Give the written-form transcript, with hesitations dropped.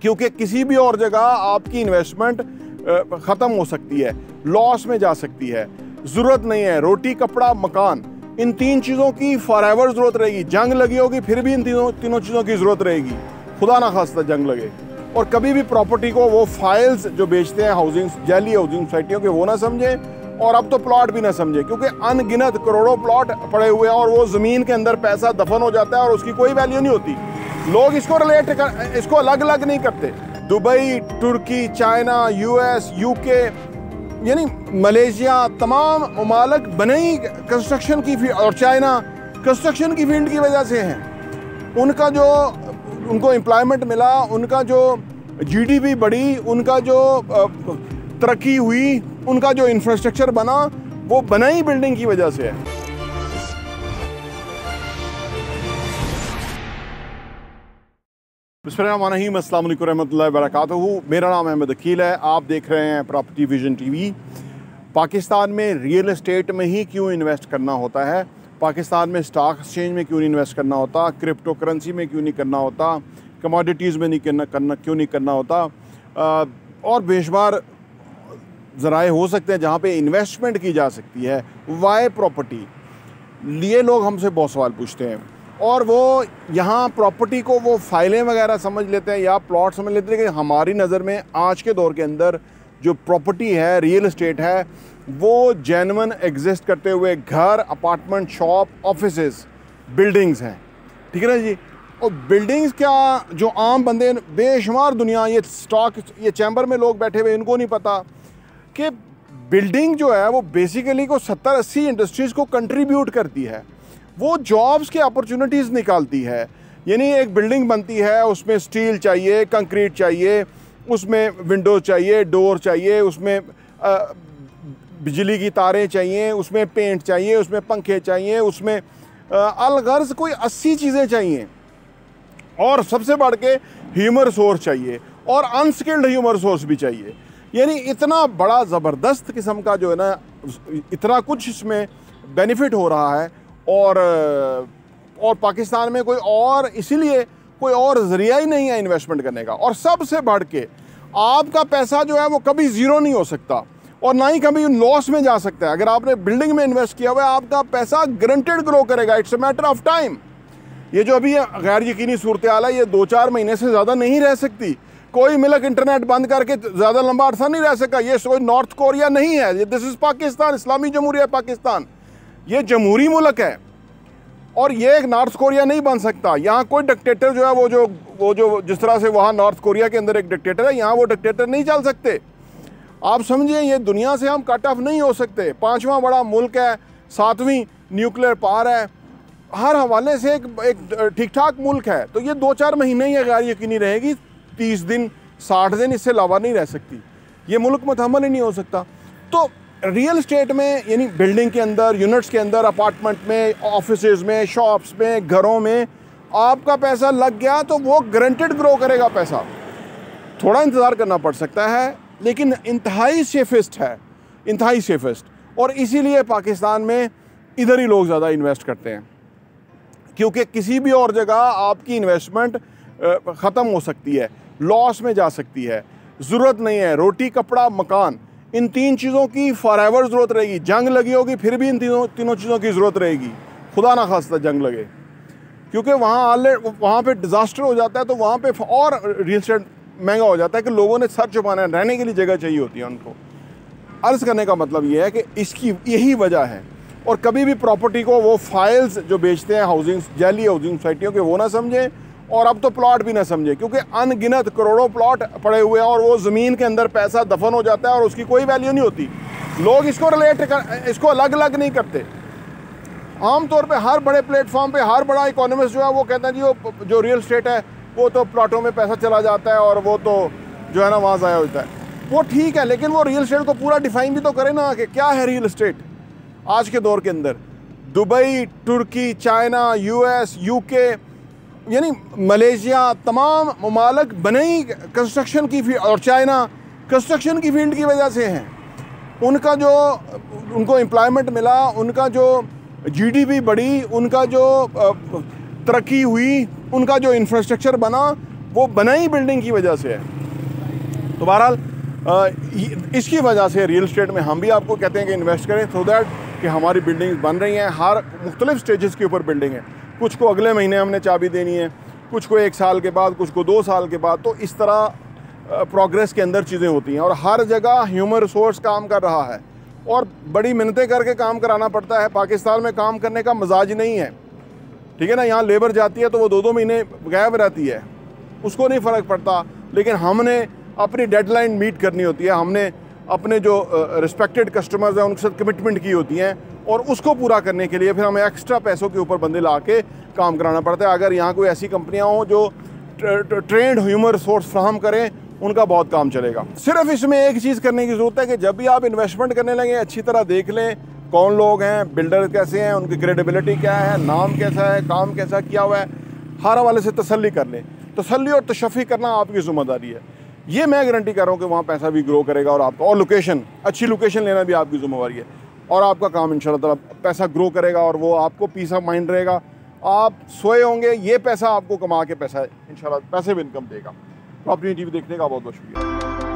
क्योंकि किसी भी और जगह आपकी इन्वेस्टमेंट ख़त्म हो सकती है, लॉस में जा सकती है। ज़रूरत नहीं है, रोटी कपड़ा मकान, इन तीन चीज़ों की फॉरएवर ज़रूरत रहेगी। जंग लगी होगी फिर भी इन तीनों चीज़ों की ज़रूरत रहेगी, खुदा ना खास्ता जंग लगे। और कभी भी प्रॉपर्टी को वो फाइल्स जो बेचते हैं हाउसिंग जाली हाउसिंग सोसाइटियों के, वो ना समझें, और अब तो प्लॉट भी ना समझें, क्योंकि अनगिनत करोड़ों प्लॉट पड़े हुए हैं और वो ज़मीन के अंदर पैसा दफन हो जाता है और उसकी कोई वैल्यू नहीं होती। लोग इसको अलग अलग नहीं करते। दुबई, तुर्की, चाइना, यूएस, यूके, यानी मलेशिया, तमाम ममालिक बने ही कंस्ट्रक्शन की फील्ड, और चाइना कंस्ट्रक्शन की फील्ड की वजह से हैं। उनका जो उनको एम्प्लॉयमेंट मिला, उनका जो जीडीपी बढ़ी, उनका जो तरक्की हुई, उनका जो इंफ्रास्ट्रक्चर बना, वो बना ही बिल्डिंग की वजह से है। बिस्मिल्लाहिर्रहमानिर्रहीम, अस्सलाम वालेकुम रहमतुल्लाहि व बरकातुहू। मेरा नाम अहमद अकील है, आप देख रहे हैं प्रॉपर्टी विजन टीवी। पाकिस्तान में रियल एस्टेट में ही क्यों इन्वेस्ट करना होता है, पाकिस्तान में स्टॉक एक्सचेंज में क्यों नहीं इन्वेस्ट करना होता, क्रिप्टो करेंसी में क्यों नहीं करना होता, कमोडिटीज़ में क्यों नहीं करना होता, और बेशुमार ज़राए हो सकते हैं जहाँ पे इन्वेस्टमेंट की जा सकती है। वाई प्रॉपर्टी, ये लोग हमसे बहुत सवाल पूछते हैं, और वो यहाँ प्रॉपर्टी को वो फाइलें वगैरह समझ लेते हैं या प्लॉट समझ लेते हैं। कि हमारी नज़र में आज के दौर के अंदर जो प्रॉपर्टी है, रियल एस्टेट है, वो जेन्युइन एग्जिस्ट करते हुए घर, अपार्टमेंट, शॉप, ऑफिसेस, बिल्डिंग्स हैं। ठीक है ना जी। और बिल्डिंग्स क्या, जो आम बंदे बेशुमार दुनिया, ये स्टॉक, ये चैम्बर में लोग बैठे हुए, इनको नहीं पता कि बिल्डिंग जो है वो बेसिकली को 70-80 इंडस्ट्रीज़ को कंट्रीब्यूट करती है। वो जॉब्स के अपॉर्चुनिटीज़ निकालती है। यानी एक बिल्डिंग बनती है, उसमें स्टील चाहिए, कंक्रीट चाहिए, उसमें विंडोज चाहिए, डोर चाहिए, उसमें बिजली की तारें चाहिए, उसमें पेंट चाहिए, उसमें पंखे चाहिए, उसमें अलगर्ज कोई 80 चीज़ें चाहिए, और सबसे बढ़ के ह्यूमन रिसोर्स चाहिए, और अनस्किल्ड ह्यूमन रिसोर्स भी चाहिए। यानी इतना बड़ा ज़बरदस्त किस्म का जो है ना, इतना कुछ इसमें बेनिफिट हो रहा है। और पाकिस्तान में इसीलिए कोई और ज़रिया ही नहीं है इन्वेस्टमेंट करने का। और सबसे बढ़ के आपका पैसा जो है वो कभी ज़ीरो नहीं हो सकता, और ना ही कभी लॉस में जा सकता है। अगर आपने बिल्डिंग में इन्वेस्ट किया हुआ है, आपका पैसा गारंटेड ग्रो करेगा। It's a matter of time. ये जो अभी गैर यकीनी सूरत हाल है, ये 2-4 महीने से ज़्यादा नहीं रह सकती। कोई मुल्क इंटरनेट बंद करके ज़्यादा लंबा अर्सा नहीं रह सका। ये कोई नॉर्थ कोरिया नहीं है, दिस इज़ पाकिस्तान, इस्लामी जमहूरिया पाकिस्तान। ये जमहूरी मुल्क है, और ये एक नॉर्थ कोरिया नहीं बन सकता। यहाँ कोई डिक्टेटर जो है वो जो जिस तरह से वहाँ नॉर्थ कोरिया के अंदर एक डिक्टेटर है, यहाँ वो डिक्टेटर नहीं चल सकते। आप समझिए, ये दुनिया से हम कट ऑफ नहीं हो सकते। 5वां बड़ा मुल्क है, 7वीं न्यूक्लियर पावर है, हर हवाले से एक ठीक ठाक मुल्क है। तो ये 2-4 महीने ये गैर यकीनी रहेगी, 30 दिन 60 दिन, इससे अलावा नहीं रह सकती। ये मुल्क मुतहम्मल ही नहीं हो सकता। तो रियल एस्टेट में, यानी बिल्डिंग के अंदर, यूनिट्स के अंदर, अपार्टमेंट में, ऑफिसेज में, शॉप्स में, घरों में आपका पैसा लग गया तो वो गारंटेड ग्रो करेगा पैसा। थोड़ा इंतज़ार करना पड़ सकता है, लेकिन इंतहाई सेफेस्ट है, इंतहाई सेफेस्ट। और इसीलिए पाकिस्तान में इधर ही लोग ज़्यादा इन्वेस्ट करते हैं, क्योंकि किसी भी और जगह आपकी इन्वेस्टमेंट ख़त्म हो सकती है, लॉस में जा सकती है। ज़रूरत नहीं है, रोटी कपड़ा मकान, इन तीन चीज़ों की फॉरएवर ज़रूरत रहेगी। जंग लगी होगी फिर भी इन तीनों चीज़ों की ज़रूरत रहेगी, खुदा ना खास्ता जंग लगे। क्योंकि वहाँ पे डिज़ास्टर हो जाता है, तो वहाँ पे और रियल एस्टेट महंगा हो जाता है कि लोगों ने सर छुपाना है, रहने के लिए जगह चाहिए होती है उनको। अर्ज़ करने का मतलब ये है कि इसकी यही वजह है। और कभी भी प्रॉपर्टी को वो फाइल्स जो बेचते हैं जाली हाउसिंग सोसाइटियों के, वो ना समझें, और अब तो प्लॉट भी ना समझे, क्योंकि अनगिनत करोड़ों प्लॉट पड़े हुए हैं और वो ज़मीन के अंदर पैसा दफन हो जाता है और उसकी कोई वैल्यू नहीं होती। लोग इसको अलग अलग नहीं करते। आमतौर पे हर बड़े प्लेटफॉर्म पे हर बड़ा इकोनॉमिस्ट जो है वो कहता है जी जो रियल एस्टेट है वो तो प्लॉटों में पैसा चला जाता है और वो तो जो है ना वहाँ ज़ाया होता है। वो ठीक है, लेकिन वो रियल एस्टेट को पूरा डिफाइन भी तो करे ना कि क्या है रियल एस्टेट आज के दौर के अंदर। दुबई, तुर्की, चाइना, यूएस, यूके, यानी मलेशिया, तमाम ममालिक बने ही कंस्ट्रक्शन की फील्ड, और चाइना कंस्ट्रक्शन की फील्ड की वजह से हैं। उनको एम्प्लॉयमेंट मिला, उनका जो जीडीपी बढ़ी, उनका जो तरक्की हुई, उनका जो इंफ्रास्ट्रक्चर बना, वो बना ही बिल्डिंग की वजह से है। तो बहरहाल इसकी वजह से रियल इस्टेट में हम भी आपको कहते हैं कि इन्वेस्ट करें, सो दैट कि हमारी बिल्डिंग्स बन रही हैं, हर मुख्तलिफ स्टेजेस के ऊपर बिल्डिंग है। कुछ को अगले महीने हमने चाबी देनी है, कुछ को 1 साल के बाद, कुछ को 2 साल के बाद। तो इस तरह प्रोग्रेस के अंदर चीज़ें होती हैं और हर जगह ह्यूमन रिसोर्स काम कर रहा है और बड़ी मिन्नतें करके काम कराना पड़ता है। पाकिस्तान में काम करने का मजाज नहीं है, ठीक है ना। यहाँ लेबर जाती है तो वो 2-2 महीने गायब रहती है, उसको नहीं फ़र्क पड़ता। लेकिन हमने अपनी डेडलाइन मीट करनी होती है, हमने अपने जो रिस्पेक्टेड कस्टमर्स हैं उनके साथ कमिटमेंट की होती हैं और उसको पूरा करने के लिए फिर हमें एक्स्ट्रा पैसों के ऊपर बंदे ला के काम कराना पड़ता है। अगर यहाँ कोई ऐसी कंपनियाँ हों जो ट्रेंड ह्यूमन रिसोर्स फ्राहम करें, उनका बहुत काम चलेगा। सिर्फ इसमें एक चीज़ करने की ज़रूरत है कि जब भी आप इन्वेस्टमेंट करने लगे अच्छी तरह देख लें कौन लोग हैं, बिल्डर कैसे हैं, उनकी क्रेडिबिलिटी क्या है, नाम कैसा है, काम कैसा किया हुआ है, हर हवाले से तसल्ली कर लें। तसल्ली और तशफ़ी करना आपकी ज़िम्मेदारी है। ये मैं गारंटी कर रहा हूँ कि वहाँ पैसा भी ग्रो करेगा और आपका, और लोकेशन, अच्छी लोकेशन लेना भी आपकी ज़िम्मेवारी है और आपका काम इंशाल्लाह पैसा ग्रो करेगा और वो आपको पीस ऑफ माइंड रहेगा। आप सोए होंगे, ये पैसा आपको कमा के पैसा इंशाल्लाह पैसे भी इनकम देगा। प्रॉपर्टी टीवी देखने का बहुत बहुत शुक्रिया।